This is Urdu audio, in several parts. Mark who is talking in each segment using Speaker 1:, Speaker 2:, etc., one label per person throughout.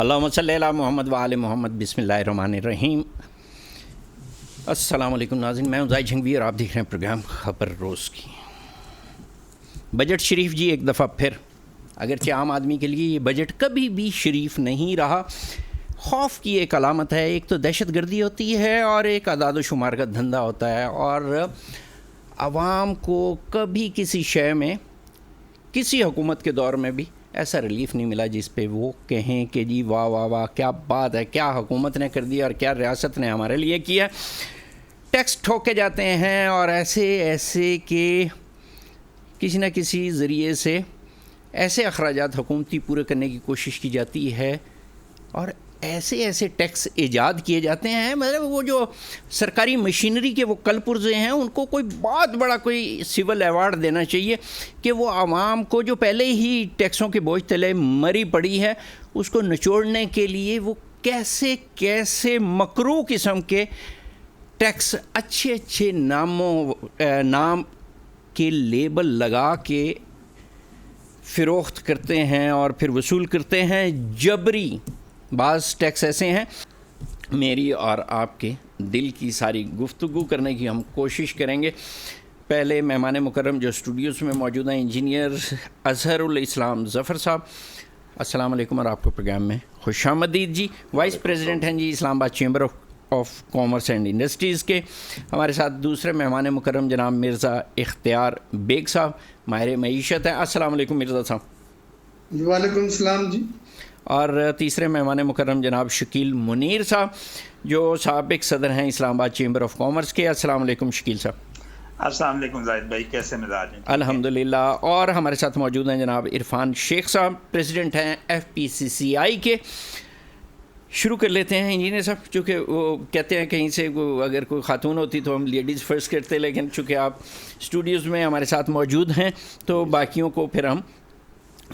Speaker 1: اللہم صلی علی محمد وآل محمد بسم اللہ الرحمن الرحیم۔ السلام علیکم ناظرین، میں ہوں زاہد جھنگوی اور آپ دیکھ رہے ہیں پروگرام خبر روز کی۔ بجٹ شریف جی ایک دفعہ پھر، اگرچہ عام آدمی کے لیے یہ بجٹ کبھی بھی شریف نہیں رہا۔ خوف کی ایک علامت ہے، ایک تو دہشت گردی ہوتی ہے اور ایک اعداد و شمار کا دھندا ہوتا ہے، اور عوام کو کبھی کسی شے میں، کسی حکومت کے دور میں بھی ایسا ریلیف نہیں ملا جس پہ وہ کہیں کہ جی واہ واہ واہ کیا بات ہے، کیا حکومت نے کر دیا اور کیا ریاست نے ہمارے لیے کیا۔ ٹیکس ٹھوکے جاتے ہیں اور ایسے کہ کسی نہ کسی ذریعے سے ایسے اخراجات حکومتی پورے کرنے کی کوشش کی جاتی ہے، اور ایسے ٹیکس ایجاد کیے جاتے ہیں، مطلب وہ جو سرکاری مشینری کے وہ کل پرزے ہیں ان کو کوئی بہت بڑا کوئی سول ایوارڈ دینا چاہیے کہ وہ عوام کو جو پہلے ہی ٹیکسوں کے بوجھ تلے مری پڑی ہے اس کو نچوڑنے کے لیے وہ کیسے مکروہ قسم کے ٹیکس اچھے نام کے لیبل لگا کے فروخت کرتے ہیں اور پھر وصول کرتے ہیں جبری۔ بعض ٹیکس ایسے ہیں، میری اور آپ کے دل کی ساری گفتگو کرنے کی ہم کوشش کریں گے۔ پہلے مہمان مکرم جو اسٹوڈیوز میں موجود ہیں، انجینئر اظہر الاسلام ظفر صاحب، السلام علیکم اور آپ کو پروگرام میں خوش آمدید جی۔ وائس پریزیڈنٹ ہیں جی اسلام آباد chamber of commerce and industries کے۔ ہمارے ساتھ دوسرے مہمان مکرم جناب مرزا اختیار بیگ صاحب، ماہر معیشت ہیں، السلام علیکم مرزا صاحب۔
Speaker 2: وعلیکم السلام جی۔
Speaker 1: اور تیسرے مہمان مکرم جناب شکیل منیر صاحب جو سابق صدر ہیں اسلام آباد چیمبر آف کامرس کے، السلام علیکم شکیل صاحب۔
Speaker 3: السلام علیکم زاہد بھائی، کیسے مزاج ہیں؟
Speaker 1: الحمدللہ۔ اور ہمارے ساتھ موجود ہیں جناب عرفان شیخ صاحب، پریزیڈنٹ ہیں FPCCI کے۔ شروع کر لیتے ہیں انجینئر صاحب، چونکہ وہ کہتے ہیں کہیں سے اگر کوئی خاتون ہوتی تو ہم لیڈیز فرسٹ کرتے، لیکن چونکہ آپ اسٹوڈیوز میں ہمارے ساتھ موجود ہیں تو باقیوں کو پھر ہم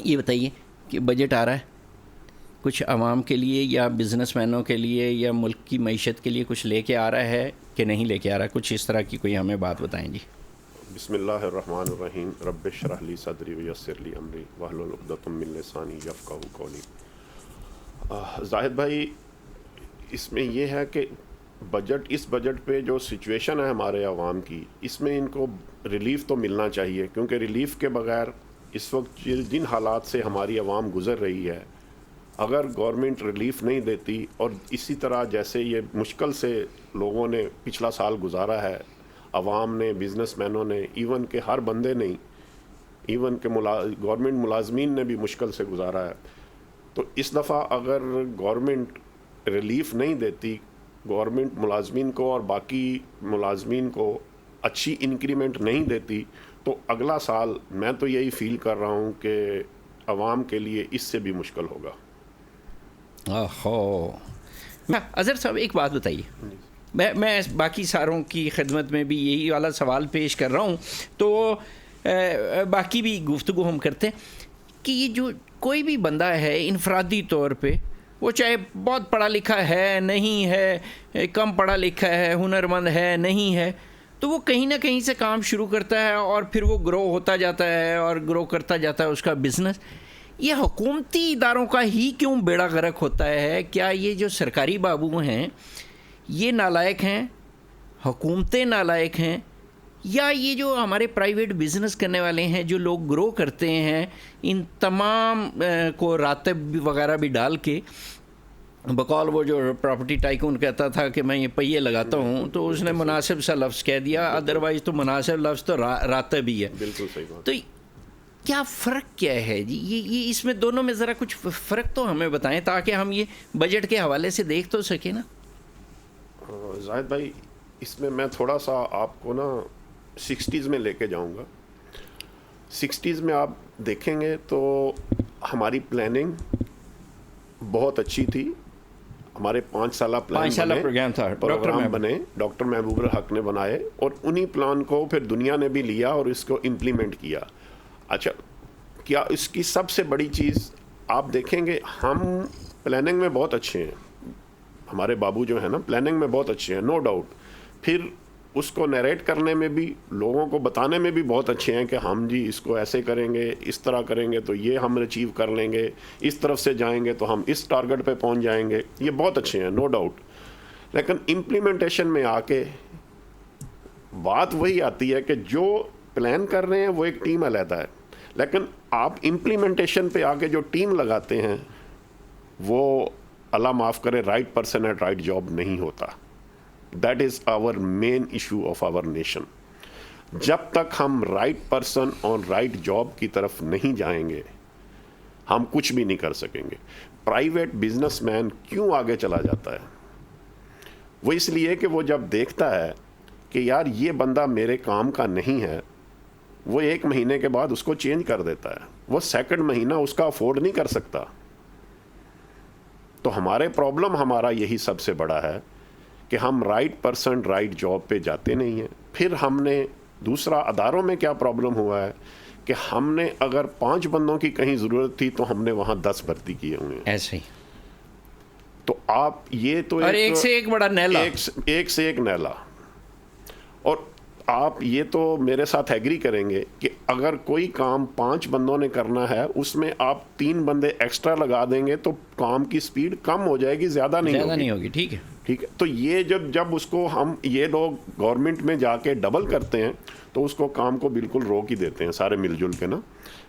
Speaker 1: یہ بتائیے کہ بجٹ آ رہا ہے کچھ عوام کے لیے یا بزنس مینوں کے لیے یا ملک کی معیشت کے لیے کچھ لے کے آ رہا ہے کہ نہیں لے کے آ رہا ہے؟ کچھ اس طرح کی کوئی ہمیں بات بتائیں جی۔
Speaker 4: بسم اللہ الرحمن الرحیم، رب اشرح لی صدری ویسر لی امری واحلل عقدۃ من لسانی یفقہوا قولی۔ زاہد بھائی، اس میں یہ ہے کہ اس بجٹ پہ جو سچویشن ہے ہمارے عوام کی، اس میں ان کو ریلیف تو ملنا چاہیے، کیونکہ ریلیف کے بغیر اس وقت جن حالات سے ہماری عوام گزر رہی ہے، اگر گورنمنٹ ریلیف نہیں دیتی اور اسی طرح جیسے یہ مشکل سے لوگوں نے پچھلا سال گزارا ہے، عوام نے، بزنس مینوں نے، ایون کہ ہر بندے نہیں، ایون کہ گورنمنٹ ملازمین نے بھی مشکل سے گزارا ہے، تو اس دفعہ اگر گورنمنٹ ریلیف نہیں دیتی، گورنمنٹ ملازمین کو اور باقی ملازمین کو اچھی انکریمنٹ نہیں دیتی، تو اگلا سال میں تو یہی فیل کر رہا ہوں کہ عوام کے لیے اس سے بھی مشکل ہوگا۔
Speaker 1: اظہر صاحب ایک بات بتائیے، میں باقی ساروں کی خدمت میں بھی یہی والا سوال پیش کر رہا ہوں، تو باقی بھی گفتگو ہم کرتے ہیں کہ یہ جو کوئی بھی بندہ ہے انفرادی طور پہ، وہ چاہے بہت پڑھا لکھا ہے نہیں ہے، کم پڑھا لکھا ہے، ہنرمند ہے نہیں ہے، تو وہ کہیں نہ کہیں سے کام شروع کرتا ہے اور پھر وہ گرو ہوتا جاتا ہے اور گرو کرتا جاتا ہے اس کا بزنس۔ یہ حکومتی اداروں کا ہی کیوں بیڑا غرق ہوتا ہے؟ کیا یہ جو سرکاری بابو ہیں یہ نالائق ہیں، حکومتیں نالائق ہیں، یا یہ جو ہمارے پرائیویٹ بزنس کرنے والے ہیں جو لوگ گرو کرتے ہیں، ان تمام کو راتب وغیرہ بھی ڈال کے، بقول وہ جو پراپرٹی ٹائکون کہتا تھا کہ میں یہ پہیے لگاتا ہوں، تو اس نے مناسب سا لفظ کہہ دیا، ادروائز تو مناسب لفظ تو راتب ہی ہے۔
Speaker 4: بالکل صحیح بات۔
Speaker 1: تو کیا فرق کیا ہے جی؟ یہ اس میں دونوں میں ذرا کچھ فرق تو ہمیں بتائیں تاکہ ہم یہ بجٹ کے حوالے سے دیکھ تو سکیں نا۔
Speaker 4: زاہد بھائی، اس میں میں تھوڑا سا آپ کو نا 60s میں لے کے جاؤں گا۔ 60s میں آپ دیکھیں گے تو ہماری پلاننگ بہت اچھی تھی، ہمارے 5 سالہ پروگرام بنے، ڈاکٹر محبوب الحق نے بنائے، اور انہی پلان کو پھر دنیا نے بھی لیا اور اس کو امپلیمنٹ کیا۔ اچھا، کیا اس کی سب سے بڑی چیز آپ دیکھیں گے، ہم پلاننگ میں بہت اچھے ہیں، ہمارے بابو جو ہیں نا پلاننگ میں بہت اچھے ہیں، نو ڈاؤٹ۔ پھر اس کو نیریٹ کرنے میں بھی, لوگوں کو بتانے میں بھی بہت اچھے ہیں کہ ہم جی اس کو ایسے کریں گے, اس طرح کریں گے تو یہ ہم اچیو کر لیں گے, اس طرف سے جائیں گے تو ہم اس ٹارگٹ پہ پہنچ جائیں گے, یہ بہت اچھے ہیں نو ڈاؤٹ. لیکن امپلیمنٹیشن میں آ کے بات وہی آتی ہے کہ جو پلان کر رہے ہیں وہ ایک ٹیم علیحدہ ہے, لیکن آپ امپلیمنٹیشن پہ آ کے جو ٹیم لگاتے ہیں وہ اللہ معاف کرے right person at right job نہیں ہوتا. That is our main issue of our nation. جب تک ہم رائٹ پرسن اور رائٹ جاب کی طرف نہیں جائیں گے ہم کچھ بھی نہیں کر سکیں گے. پرائیویٹ بزنس مین کیوں آگے چلا جاتا ہے؟ وہ اس لیے کہ وہ جب دیکھتا ہے کہ یار یہ بندہ میرے کام کا نہیں ہے, وہ 1 مہینے کے بعد اس کو چینج کر دیتا ہے, وہ سیکنڈ مہینہ اس کا افورڈ نہیں کر سکتا. تو ہمارے پرابلم ہمارا یہی سب سے بڑا ہے کہ ہم رائٹ پرسن رائٹ جاب پہ جاتے نہیں ہیں. پھر ہم نے دوسرا اداروں میں کیا پرابلم ہوا ہے کہ ہم نے اگر 5 بندوں کی کہیں ضرورت تھی تو ہم نے وہاں 10 بھرتی کیے ہوئے ہیں.
Speaker 1: ایسے ہی
Speaker 4: تو آپ یہ تو
Speaker 1: اور ایک سے ایک بڑا نیلا,
Speaker 4: ایک سے ایک نیلا. اور آپ یہ تو میرے ساتھ ایگری کریں گے کہ اگر کوئی کام 5 بندوں نے کرنا ہے اس میں آپ 3 بندے ایکسٹرا لگا دیں گے تو کام کی سپیڈ کم ہو جائے گی, زیادہ نہیں ہوگی.
Speaker 1: ٹھیک ہے.
Speaker 4: تو یہ جب اس کو ہم یہ لوگ گورنمنٹ میں جا کے ڈبل کرتے ہیں تو اس کو کام کو بالکل روک ہی دیتے ہیں سارے مل جل کے نا,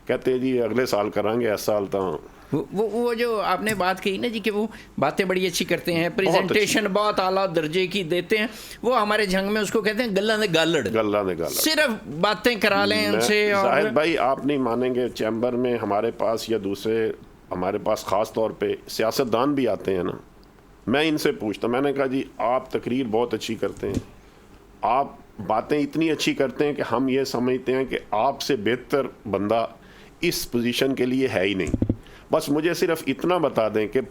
Speaker 4: کہتے ہیں جی اگلے سال کریں گے, اس سال تو
Speaker 1: وہ جو آپ نے بات کہی نا جی کہ وہ باتیں بڑی اچھی کرتے ہیں, پریزنٹیشن بہت اعلیٰ درجے کی دیتے ہیں, وہ ہمارے جھنگ میں اس کو کہتے ہیں گلا نے گالڑ, صرف باتیں کرا لیں ان سے.
Speaker 4: زاہد بھائی آپ نہیں مانیں گے, چیمبر میں ہمارے پاس یا دوسرے ہمارے پاس خاص طور پہ سیاستدان بھی آتے ہیں نا, میں ان سے پوچھتا, میں نے کہا جی آپ تقریر بہت اچھی کرتے ہیں, آپ باتیں اتنی اچھی کرتے ہیں کہ ہم یہ سمجھتے ہیں کہ آپ سے بہتر بندہ اس پوزیشن کے لیے ہے ہی نہیں. بس مجھے صرف اتنا بتا دیں کہ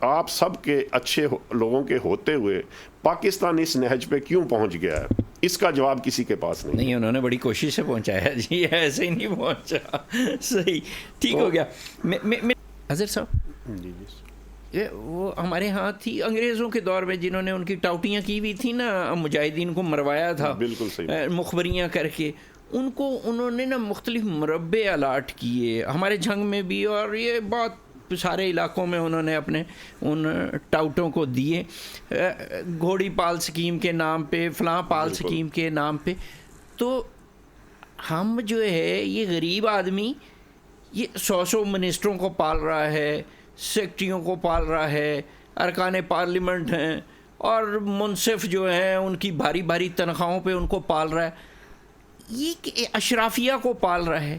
Speaker 4: آپ سب کے اچھے لوگوں کے ہوتے ہوئے پاکستان اس نہج پہ کیوں پہنچ گیا ہے؟ اس کا جواب کسی کے پاس نہیں.
Speaker 1: انہوں نے بڑی کوشش سے پہنچایا جی, ایسے ہی نہیں پہنچا. صحیح, ٹھیک ہو گیا. حضرت صاحب جی, وہ ہمارے ہاں تھی انگریزوں کے دور میں جنہوں نے ان کی ٹاؤٹیاں کی ہوئی تھی نا, مجاہدین کو مروایا تھا
Speaker 4: بالکل صحیح,
Speaker 1: مخبریاں کر کے, ان کو انہوں نے نا مختلف مربع الاٹ کیے ہمارے جنگ میں بھی, اور یہ بہت سارے علاقوں میں انہوں نے اپنے ان ٹاؤٹوں کو دیے, گھوڑی پال سکیم کے نام پہ, فلاں پال سکیم کے نام پہ. تو ہم جو ہے یہ غریب آدمی یہ 100 منسٹروں کو پال رہا ہے, سیکٹریوں کو پال رہا ہے, ارکان پارلیمنٹ ہیں, اور منصف جو ہیں ان کی بھاری بھاری تنخواہوں پہ ان کو پال رہا ہے, یہ اشرافیہ کو پال رہا ہے.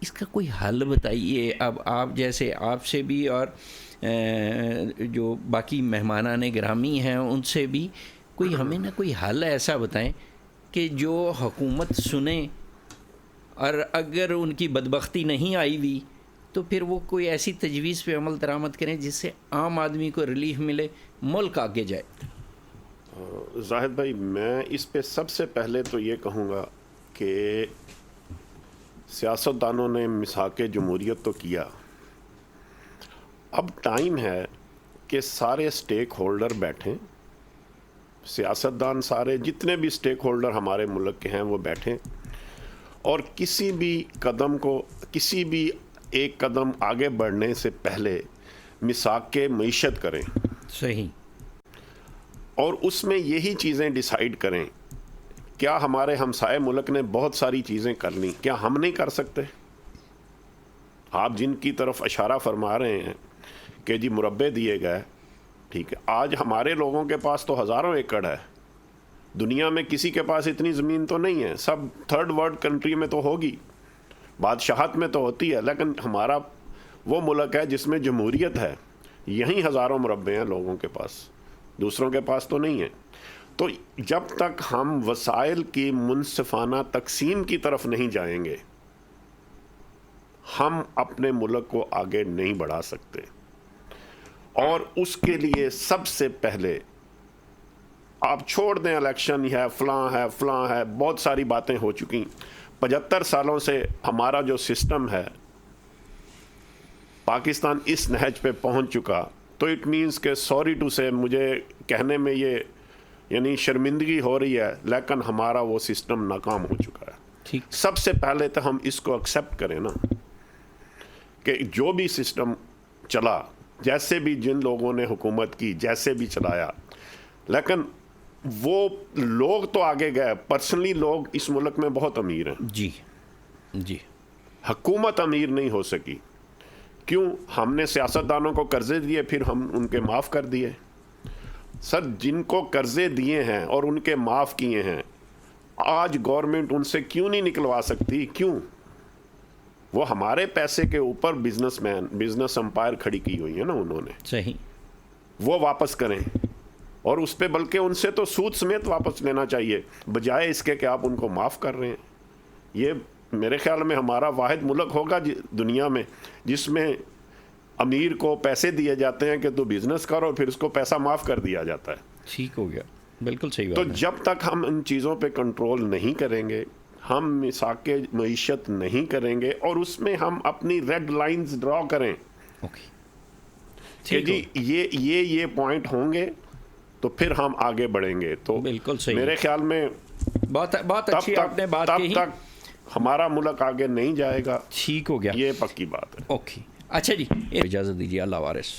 Speaker 1: اس کا کوئی حل بتائیے. اب آپ جیسے آپ سے بھی اور جو باقی مہمانان گرامی ہیں ان سے بھی کوئی ہمیں نہ کوئی حل ایسا بتائیں کہ جو حکومت سنیں, اور اگر ان کی بدبختی نہیں آئی ہوئی تو پھر وہ کوئی ایسی تجویز پہ عمل درآمد کریں جس سے عام آدمی کو ریلیف ملے, ملک آگے جائے.
Speaker 4: زاہد بھائی میں اس پہ سب سے پہلے تو یہ کہوں گا کہ سیاستدانوں نے مساق جمہوریت تو کیا, اب ٹائم ہے کہ سارے سٹیک ہولڈر بیٹھیں, سیاستدان سارے جتنے بھی سٹیک ہولڈر ہمارے ملک کے ہیں وہ بیٹھیں, اور کسی بھی قدم کو, کسی بھی ایک قدم آگے بڑھنے سے پہلے مساق معیشت کریں.
Speaker 1: صحیح.
Speaker 4: اور اس میں یہی چیزیں ڈیسائیڈ کریں. کیا ہمارے ہمسائے ملک نے بہت ساری چیزیں کر لیں, کیا ہم نہیں کر سکتے؟ آپ جن کی طرف اشارہ فرما رہے ہیں کہ جی مربع دیے گئے, ٹھیک ہے, آج ہمارے لوگوں کے پاس تو ہزاروں ایکڑ ہے, دنیا میں کسی کے پاس اتنی زمین تو نہیں ہے, سب تھرڈ ورلڈ کنٹری میں تو ہوگی, بادشاہت میں تو ہوتی ہے, لیکن ہمارا وہ ملک ہے جس میں جمہوریت ہے, یہیں ہزاروں مربع ہیں لوگوں کے پاس, دوسروں کے پاس تو نہیں ہے. تو جب تک ہم وسائل کی منصفانہ تقسیم کی طرف نہیں جائیں گے ہم اپنے ملک کو آگے نہیں بڑھا سکتے. اور اس کے لیے سب سے پہلے آپ چھوڑ دیں الیکشن ہے, فلاں ہے, بہت ساری باتیں ہو چکی. 75 سالوں سے ہمارا جو سسٹم ہے, پاکستان اس نہج پہ پہنچ چکا, تو اٹ مینس کہ سوری ٹو سے مجھے کہنے میں یہ یعنی شرمندگی ہو رہی ہے، لیکن ہمارا وہ سسٹم ناکام ہو چکا ہے.
Speaker 1: ٹھیک.
Speaker 4: سب سے پہلے تو ہم اس کو ایکسیپٹ کریں نا کہ جو بھی سسٹم چلا، جیسے بھی جن لوگوں نے حکومت کی، جیسے بھی چلایا، لیکن وہ لوگ تو آگے گئے. پرسنلی لوگ اس ملک میں بہت امیر ہیں.
Speaker 1: جی جی.
Speaker 4: حکومت امیر نہیں ہو سکی. کیوں؟ ہم نے سیاستدانوں کو قرضے دیے، پھر ہم ان کے معاف کر دیے. سر، جن کو قرضے دیے ہیں اور ان کے معاف کیے ہیں، آج گورنمنٹ ان سے کیوں نہیں نکلوا سکتی؟ کیوں؟ وہ ہمارے پیسے کے اوپر بزنس امپائر کھڑی کی ہوئی ہے نا انہوں نے.
Speaker 1: صحیح.
Speaker 4: وہ واپس کریں، اور اس پہ بلکہ ان سے تو سود سمیت واپس لینا چاہیے، بجائے اس کے کہ آپ ان کو معاف کر رہے ہیں. یہ میرے خیال میں ہمارا واحد ملک ہوگا دنیا میں جس میں امیر کو پیسے دیے جاتے ہیں کہ تو بزنس کرو، پھر اس کو پیسہ معاف کر دیا جاتا ہے.
Speaker 1: ٹھیک ہو گیا. بالکل صحیح
Speaker 4: تو
Speaker 1: بات ہے.
Speaker 4: جب تک ہم ان چیزوں پہ کنٹرول نہیں کریں گے، ہم مساق معیشت نہیں کریں گے، اور اس میں ہم اپنی ریڈ لائنز ڈرا کریں
Speaker 1: اوکے.
Speaker 4: کہ جی یہ پوائنٹ ہوں گے تو پھر ہم آگے بڑھیں گے. تو
Speaker 1: بالکل صحیح.
Speaker 4: میرے خیال میں
Speaker 1: بہت اچھی آپ نے بات کہی.
Speaker 4: تب تک ہمارا ملک آگے نہیں جائے گا.
Speaker 1: ٹھیک ہو گیا.
Speaker 4: یہ پکی بات ہے.
Speaker 1: اوکے. اچھا جی، اجازت دیجیے. اللہ وارث.